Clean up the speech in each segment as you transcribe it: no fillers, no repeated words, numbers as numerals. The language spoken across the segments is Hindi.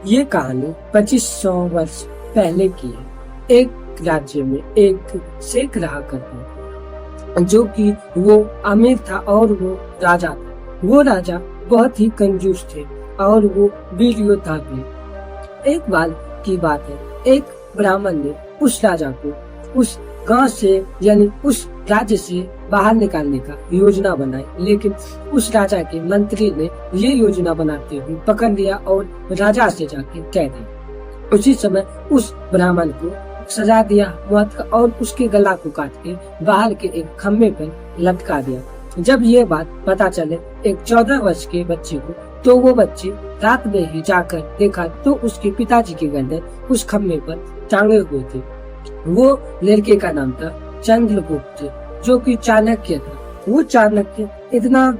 ये कहानी 2500 वर्ष पहले की है। एक राज्य में एक शेख रहा करता था, जो कि वो अमीर था और वो राजा था। वो राजा बहुत ही कंजूस थे और वो वीर योद्धा भी। एक बार की बात है, एक ब्राह्मण ने उस राजा को उस गांव से यानी उस राज्य से बाहर निकालने का योजना बनाई, लेकिन उस राजा के मंत्री ने ये योजना बनाते हुए पकड़ लिया और राजा से जाके कह दिया। उसी समय उस ब्राह्मण को सजा दिया मौत का और उसके गला को काट के बाहर के एक खम्भे पर लटका दिया। जब ये बात पता चले एक 14 वर्ष के बच्चे को, तो वो बच्चे रात में ही जाकर देखा तो उसके पिताजी के गर्दन उस खम्भे पर टांगे हुए थे। वो लड़के का नाम था चंद्रगुप्त, जो कि चाणक्य था। वो चाणक्य इतना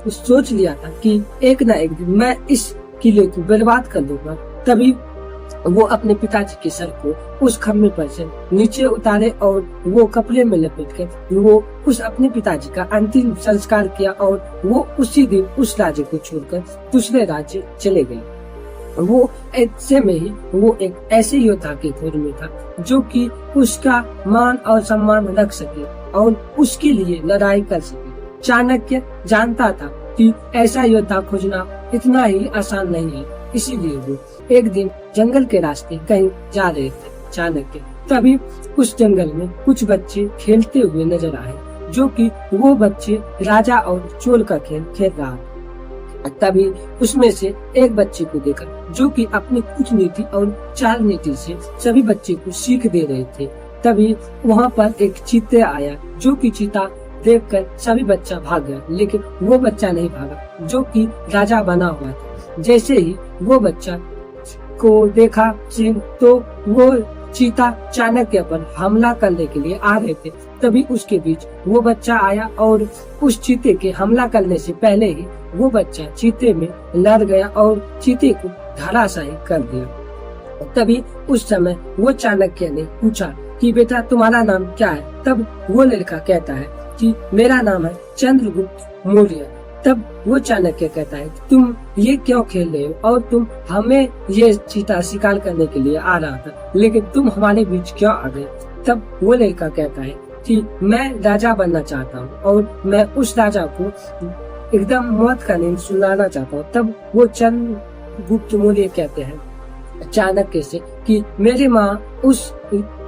सोच लिया था कि एक न एक दिन मैं इस किले को बर्बाद कर दूंगा। तभी वो अपने पिताजी के सर को उस खम्भे पर से नीचे उतारे और वो कपड़े में लपेटकर वो उस अपने पिताजी का अंतिम संस्कार किया और वो उसी दिन उस राज्य को छोड़कर दूसरे राज्य चले गए। वो ऐसे में ही वो एक ऐसे योद्धा की खोज में था जो कि उसका मान और सम्मान रख सके और उसके लिए लड़ाई कर सके। चाणक्य जानता था कि ऐसा योद्धा खोजना इतना ही आसान नहीं है, इसीलिए वो एक दिन जंगल के रास्ते कहीं जा रहे थे। चाणक्य तभी उस जंगल में कुछ बच्चे खेलते हुए नजर आए, जो कि वो बच्चे राजा और चोल का खेल खेल रहा था। तभी उसमें से एक बच्चे को देखा, जो कि अपनी कूटनीति और चाल नीति से सभी बच्चे को सीख दे रहे थे। तभी वहाँ पर एक चीता आया, जो कि चीता देखकर सभी बच्चा भाग गया, लेकिन वो बच्चा नहीं भागा जो कि राजा बना हुआ था। जैसे ही वो बच्चा को देखा सिंह, तो वो चीता चाणक्य पर हमला करने के लिए आ रहे थे। तभी उसके बीच वो बच्चा आया और उस चीते के हमला करने से पहले ही वो बच्चा चीते में लड़ गया और चीते को धराशायी कर दिया। तभी उस समय वो चाणक्य ने पूछा कि बेटा तुम्हारा नाम क्या है? तब वो लड़का कहता है कि मेरा नाम है चंद्रगुप्त मौर्य। तब वो चाणक्य कहता है तुम ये क्यों खेल रहे हो और तुम हमें ये चीता शिकार करने के लिए आ रहा था, लेकिन तुम हमारे बीच क्यों आ गए? तब वो लड़का कहता है कि मैं राजा बनना चाहता हूँ और मैं उस राजा को एकदम मौत का नींद सुनाना चाहता हूँ। तब वो चंद्रगुप्त मौर्य कहते हैं चाणक्य से कि मेरी माँ उस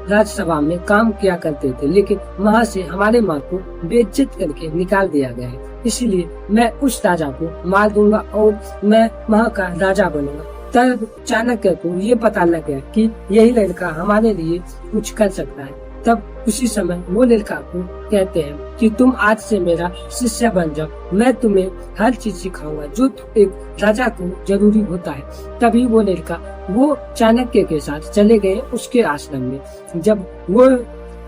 राज्यसभा में काम किया करते थे, लेकिन वहाँ से हमारे माँ को बेइज्जत करके निकाल दिया गया है, इसीलिए मैं उस राजा को मार दूंगा और मैं वहाँ का राजा बनूंगा। तब चाणक्य को ये पता लग गया कि यही लड़का हमारे लिए कुछ कर सकता है। तब उसी समय वो लड़का को कहते हैं कि तुम आज से मेरा शिष्य बन जाओ, मैं तुम्हें हर चीज सिखाऊंगा जो एक राजा को जरूरी होता है। तभी वो लड़का वो चाणक्य के साथ चले गए उसके आश्रम में। जब वो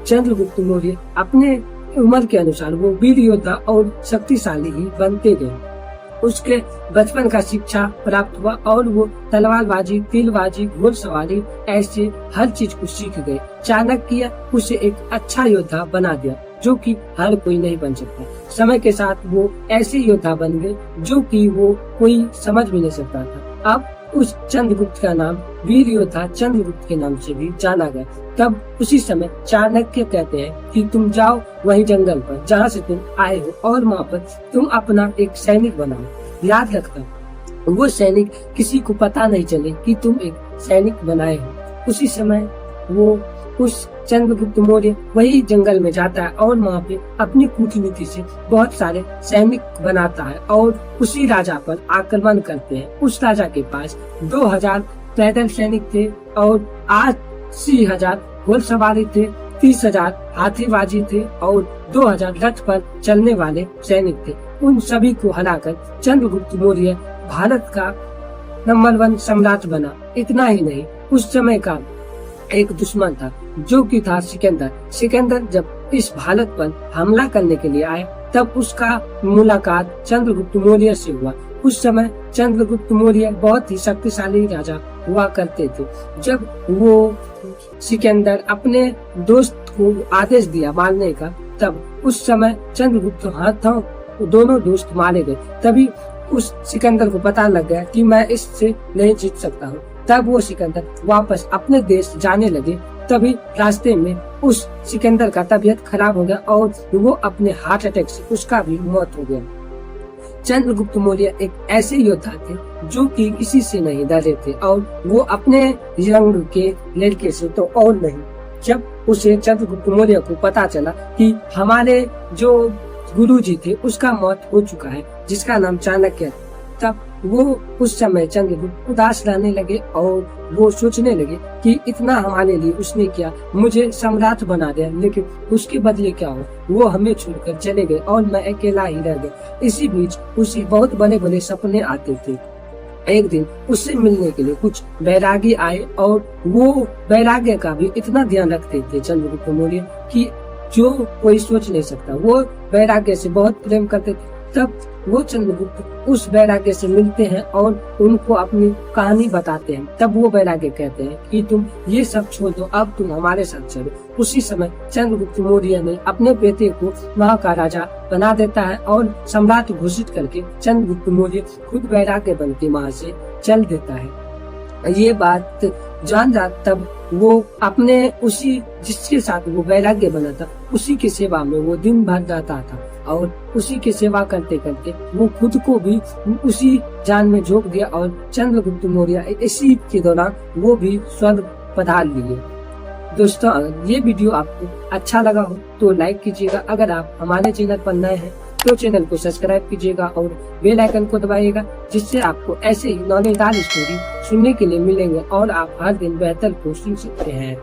चंद्रगुप्त मौर्य अपने उम्र के अनुसार वो वीर योद्धा और शक्तिशाली ही बनते गए। उसके बचपन का शिक्षा प्राप्त हुआ और वो तलवारबाजी, तीरबाजी, घोड़सवारी ऐसे हर चीज को सीख गए। चाणक्य उसे एक अच्छा योद्धा बना दिया, जो कि हर कोई नहीं बन सकता। समय के साथ वो ऐसे योद्धा बन गए जो कि वो कोई समझ भी नहीं सकता था। अब उस चंद्रगुप्त का नाम वीर योद्धा चंद्रगुप्त के नाम से भी जाना गया। तब उसी समय चाणक्य कहते हैं कि तुम जाओ वही जंगल पर जहाँ से तुम आए हो और वहाँ पर तुम अपना एक सैनिक बनाओ। याद रखना वो सैनिक किसी को पता नहीं चले कि तुम एक सैनिक बनाए हो। उसी समय वो उस चंद्रगुप्त मौर्य वही जंगल में जाता है और वहाँ पे अपनी कूटनीति से बहुत सारे सैनिक बनाता है और उसी राजा पर आक्रमण करते हैं। उस राजा के पास 2000 पैदल सैनिक थे और 80,000 घोड़सवारी थे, 30,000 हाथीबाजी थे और 2000 रथ पर चलने वाले सैनिक थे। उन सभी को हराकर चंद्रगुप्त मौर्य भारत का नंबर 1 सम्राट बना। इतना ही नहीं, उस समय का एक दुश्मन था जो कि था सिकंदर। सिकंदर जब इस भारत पर हमला करने के लिए आए, तब उसका मुलाकात चंद्रगुप्त मौर्य से हुआ। उस समय चंद्रगुप्त मौर्य बहुत ही शक्तिशाली राजा हुआ करते थे। जब वो सिकंदर अपने दोस्त को आदेश दिया मारने का, तब उस समय चंद्रगुप्त हाथों दोनों दोस्त मारे गए। तभी उस सिकंदर को पता लग गया कि मैं इससे नहीं जीत सकता हूँ। तब वो सिकंदर वापस अपने देश जाने लगे। तभी रास्ते में उस सिकंदर का तबीयत खराब हो गया और वो अपने हार्ट अटैक से उसका भी मौत हो गया। चंद्रगुप्त मौर्य एक ऐसे योद्धा थे जो कि किसी से नहीं डरे थे और वो अपने रंग के लड़के से तो और नहीं। जब उसे चंद्रगुप्त मौर्य को पता चला कि हमारे जो गुरुजी थे उसका मौत हो चुका है, जिसका नाम चाणक्य है, तब वो उस समय चंद्रगुप्त उदास रहने लगे और वो सोचने लगे कि इतना हमारे लिए उसने किया, मुझे सम्राट बना दिया, लेकिन उसके बदले क्या हो, वो हमें छोड़कर चले गए और मैं अकेला ही रह गया। इसी बीच उसे बहुत बड़े बड़े सपने आते थे। एक दिन उससे मिलने के लिए कुछ बैरागी आए और वो बैराग्य का भी इतना ध्यान रखते थे चंद्रगुप्त मौर्य कि जो कोई सोच नहीं सकता। वो बैराग्य से बहुत प्रेम करते थे। तब वो चंद्रगुप्त उस बैराग्य से मिलते हैं और उनको अपनी कहानी बताते हैं। तब वो बैराग्य कहते हैं कि तुम ये सब छोड़ दो, अब तुम हमारे साथ चलो। उसी समय चंद्रगुप्त मौर्य ने अपने बेटे को वहाँ का राजा बना देता है और सम्राट घोषित करके चंद्रगुप्त मौर्य खुद बैराग्य बन के वहाँ से चल देता है। ये बात जान जात तब वो अपने उसी जिसके साथ वो वैराग्य बना था उसी की सेवा में वो दिन भर रहता था और उसी की सेवा करते करते वो खुद को भी उसी जान में झोंक दिया और चंद्रगुप्त मौर्य इसी के दौरान वो भी स्वर्ग पधार लिए। दोस्तों, अगर ये वीडियो आपको अच्छा लगा हो तो लाइक कीजिएगा। अगर आप हमारे चैनल पर नए हैं तो चैनल को सब्सक्राइब कीजिएगा और बेल आइकन को दबाइएगा, जिससे आपको ऐसे ही नॉलेजदार स्टोरी सुनने के लिए मिलेंगे और आप हर दिन बेहतर को सुन सकते हैं।